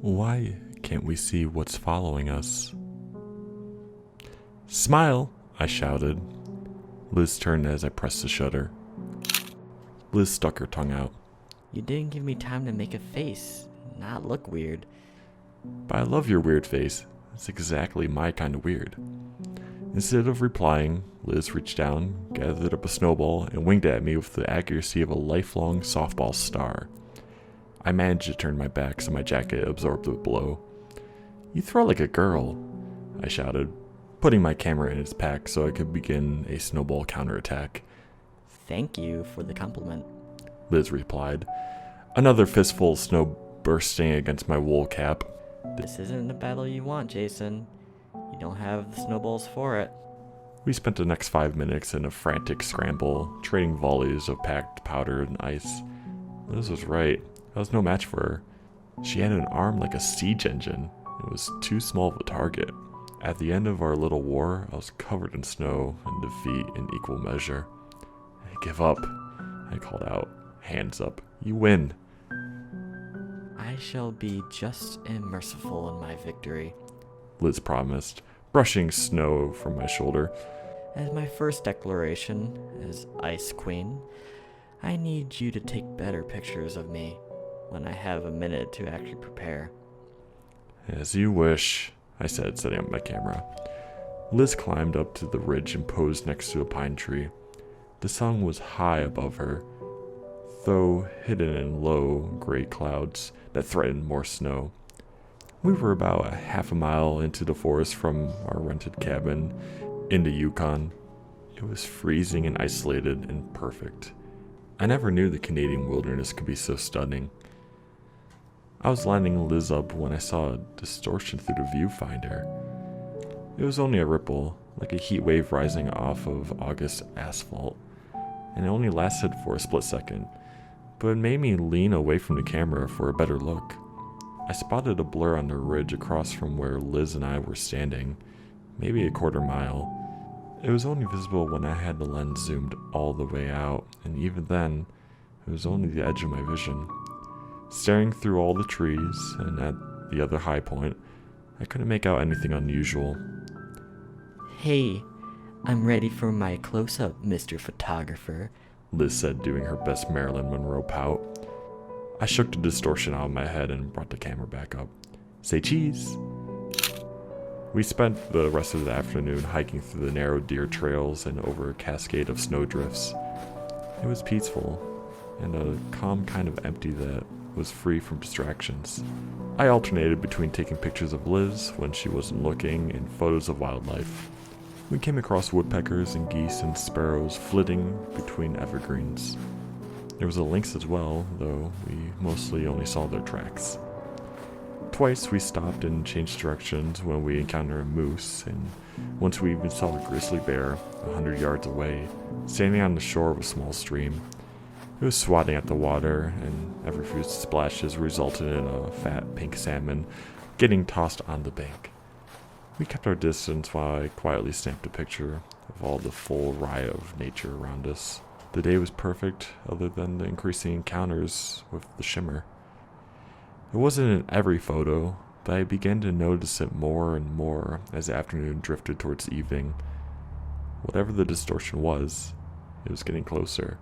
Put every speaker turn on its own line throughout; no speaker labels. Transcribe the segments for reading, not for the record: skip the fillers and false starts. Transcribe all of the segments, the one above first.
Why can't we see what's following us? Smile, I shouted. Liz turned as I pressed the shutter. Liz stuck her tongue out.
You didn't give me time to make a face, not look weird.
But I love your weird face. It's exactly my kind of weird. Instead of replying, Liz reached down, gathered up a snowball, and winged at me with the accuracy of a lifelong softball star. I managed to turn my back so my jacket absorbed the blow. You throw like a girl, I shouted, putting my camera in its pack so I could begin a snowball counterattack.
Thank you for the compliment.
Liz replied, another fistful of snow bursting against my wool cap.
This isn't the battle you want, Jason. You don't have the snowballs for it.
We spent the next 5 minutes in a frantic scramble, trading volleys of packed powder and ice. Liz was right. I was no match for her. She had an arm like a siege engine. It was too small of a target. At the end of our little war, I was covered in snow and defeat in equal measure. I give up, I called out, hands up. You win.
I shall be just and merciful in my victory.
Liz promised, brushing snow from my shoulder.
As my first declaration as Ice Queen, I need you to take better pictures of me when I have a minute to actually prepare.
As you wish, I said, setting up my camera. Liz climbed up to the ridge and posed next to a pine tree. The sun was high above her, though hidden in low, gray clouds that threatened more snow. We were about a half a mile into the forest from our rented cabin in the Yukon. It was freezing and isolated and perfect. I never knew the Canadian wilderness could be so stunning. I was lining Liz up when I saw a distortion through the viewfinder. It was only a ripple, like a heat wave rising off of August asphalt, and it only lasted for a split second, but it made me lean away from the camera for a better look. I spotted a blur on the ridge across from where Liz and I were standing, maybe a quarter mile. It was only visible when I had the lens zoomed all the way out, and even then, it was only the edge of my vision. Staring through all the trees, and at the other high point, I couldn't make out anything unusual.
Hey, I'm ready for my close-up, Mr. Photographer,
Liz said, doing her best Marilyn Monroe pout. I shook the distortion out of my head and brought the camera back up. Say cheese! We spent the rest of the afternoon hiking through the narrow deer trails and over a cascade of snowdrifts. It was peaceful, and a calm kind of empty that was free from distractions. I alternated between taking pictures of Liz when she wasn't looking and photos of wildlife. We came across woodpeckers and geese and sparrows flitting between evergreens. There was a lynx as well, though we mostly only saw their tracks. Twice we stopped and changed directions when we encountered a moose, and once we even saw a grizzly bear 100 yards away, standing on the shore of a small stream. It was swatting at the water, and every few splashes resulted in a fat pink salmon getting tossed on the bank. We kept our distance while I quietly snapped a picture of all the full riot of nature around us. The day was perfect, other than the increasing encounters with the shimmer. It wasn't in every photo, but I began to notice it more and more as the afternoon drifted towards evening. Whatever the distortion was, it was getting closer.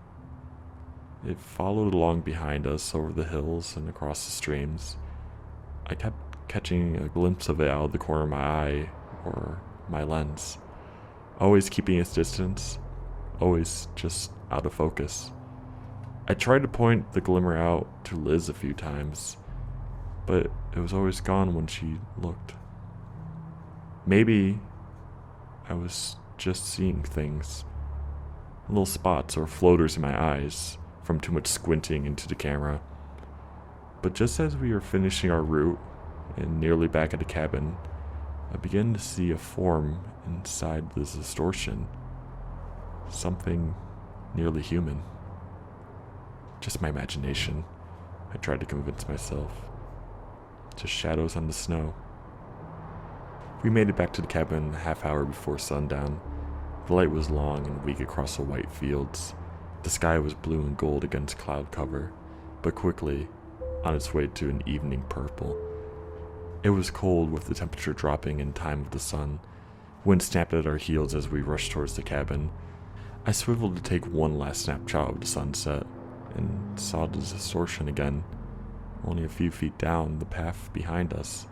It followed along behind us over the hills and across the streams. I kept catching a glimpse of it out of the corner of my eye or my lens, always keeping its distance, always just out of focus. I tried to point the glimmer out to Liz a few times, but it was always gone when she looked. Maybe I was just seeing things, little spots or floaters in my eyes from too much squinting into the camera. But just as we were finishing our route and nearly back at the cabin, I began to see a form inside this distortion. Something nearly human. Just my imagination, I tried to convince myself. Just shadows on the snow. We made it back to the cabin a half hour before sundown. The light was long and weak across the white fields. The sky was blue and gold against cloud cover, but quickly on its way to an evening purple. It was cold with the temperature dropping in time of the sun. Wind snapped at our heels as we rushed towards the cabin. I swiveled to take one last snapshot of the sunset and saw the distortion again, only a few feet down the path behind us.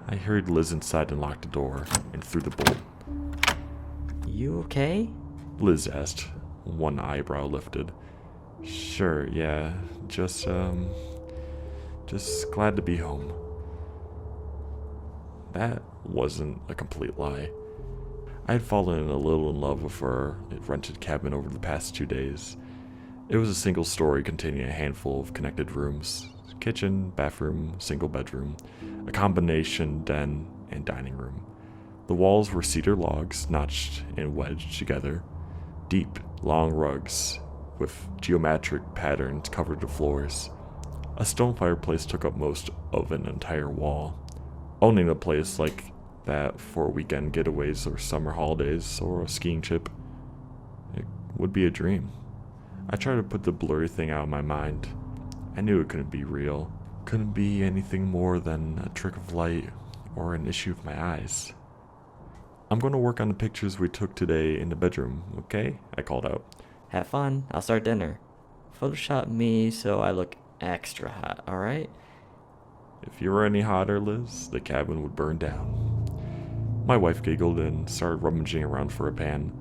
I hurried Liz inside and locked the door and threw the bolt.
You okay?
Liz asked, one eyebrow lifted. Sure, yeah, just glad to be home. That wasn't a complete lie. I had fallen a little in love with our rented cabin over the past 2 days. It was a single story containing a handful of connected rooms. Kitchen, bathroom, single bedroom, a combination den and dining room. The walls were cedar logs notched and wedged together. Deep, long rugs with geometric patterns covered the floors. A stone fireplace took up most of an entire wall. Owning a place like that for weekend getaways or summer holidays or a skiing trip, it would be a dream. I tried to put the blurry thing out of my mind. I knew it couldn't be real. Couldn't be anything more than a trick of light or an issue of my eyes. I'm going to work on the pictures we took today in the bedroom, okay? I called out.
Have fun. I'll start dinner. Photoshop me so I look extra hot, alright?
If you were any hotter, Liz, the cabin would burn down. My wife giggled and started rummaging around for a pan.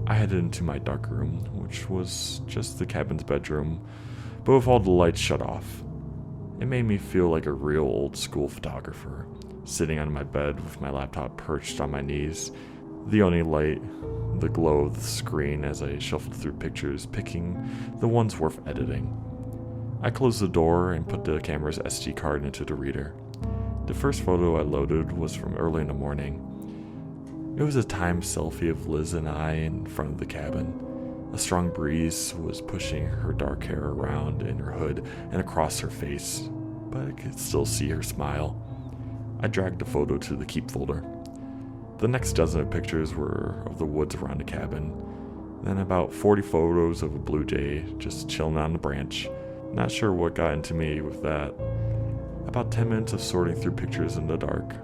I headed into my dark room, which was just the cabin's bedroom, but with all the lights shut off. It made me feel like a real old school photographer, sitting on my bed with my laptop perched on my knees, the only light, the glow of the screen as I shuffled through pictures, picking the ones worth editing. I closed the door and put the camera's SD card into the reader. The first photo I loaded was from early in the morning. It was a timed selfie of Liz and I in front of the cabin. A strong breeze was pushing her dark hair around in her hood and across her face, but I could still see her smile. I dragged the photo to the keep folder. The next dozen of pictures were of the woods around the cabin, then about 40 photos of a blue jay just chilling on the branch. Not sure what got into me with that. About 10 minutes of sorting through pictures in the dark,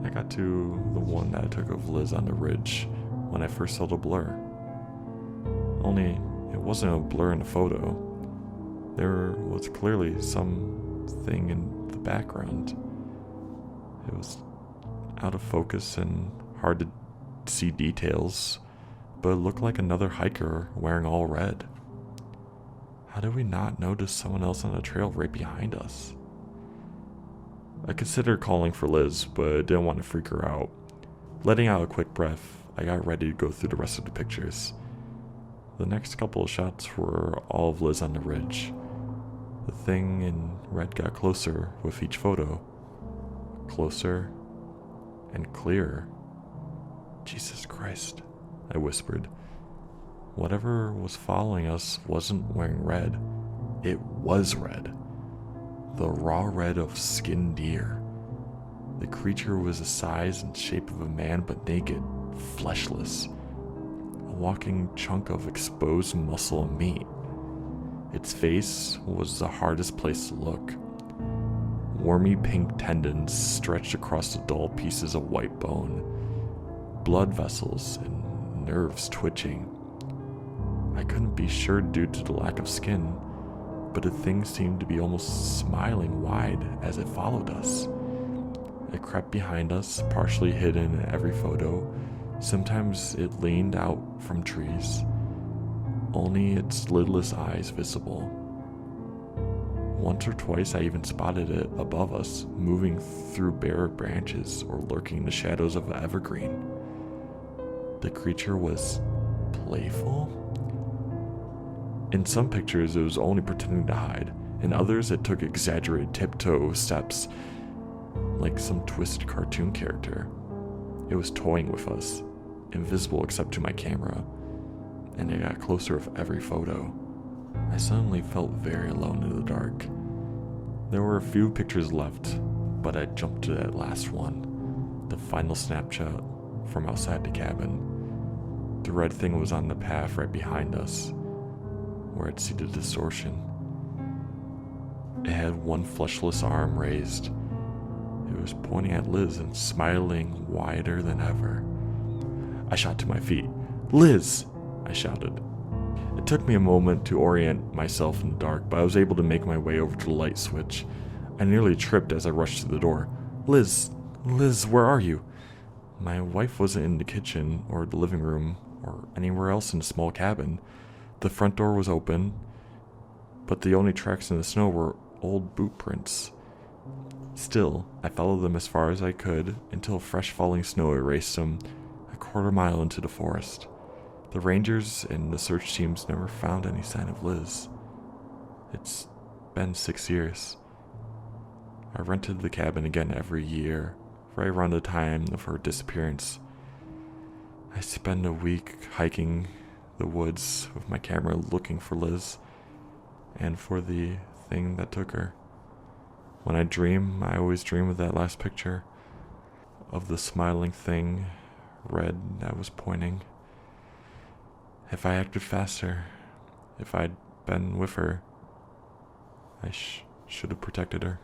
I got to the one that I took of Liz on the ridge when I first saw the blur. Only, it wasn't a blur in the photo. There was clearly something in the background. It was out of focus and hard to see details, but it looked like another hiker wearing all red. How did we not notice someone else on the trail right behind us? I considered calling for Liz, but didn't want to freak her out. Letting out a quick breath, I got ready to go through the rest of the pictures. The next couple of shots were all of Liz on the ridge. The thing in red got closer with each photo. Closer and clearer. Jesus Christ, I whispered. Whatever was following us wasn't wearing red. It was red. The raw red of skinned deer. The creature was the size and shape of a man, but naked, fleshless. A walking chunk of exposed muscle and meat. Its face was the hardest place to look. Wormy pink tendons stretched across the dull pieces of white bone. Blood vessels and nerves twitching. I couldn't be sure due to the lack of skin, but the thing seemed to be almost smiling wide as it followed us. It crept behind us, partially hidden in every photo. Sometimes it leaned out from trees, only its lidless eyes visible. Once or twice I even spotted it above us, moving through bare branches or lurking in the shadows of an evergreen. The creature was playful? In some pictures it was only pretending to hide, in others it took exaggerated tiptoe steps, like some twisted cartoon character. It was toying with us, invisible except to my camera, and it got closer with every photo. I suddenly felt very alone in the dark. There were a few pictures left, but I jumped to that last one, the final snapshot from outside the cabin. The red thing was on the path right behind us, where I'd see the distortion. It had one fleshless arm raised, It was pointing at Liz and smiling wider than ever. I shot to my feet. "Liz!" I shouted. It took me a moment to orient myself in the dark, but I was able to make my way over to the light switch. I nearly tripped as I rushed to the door. Liz, where are you?" My wife wasn't in the kitchen or the living room or anywhere else in the small cabin. The front door was open, but the only tracks in the snow were old boot prints. Still, I followed them as far as I could until fresh falling snow erased them a quarter mile into the forest. The rangers and the search teams never found any sign of Liz. It's been 6 years. I rented the cabin again every year, right around the time of her disappearance. I spend a week hiking the woods with my camera looking for Liz and for the thing that took her. When I dream, I always dream of that last picture of the smiling thing, red, that was pointing. If I acted faster, if I'd been with her, I should have protected her.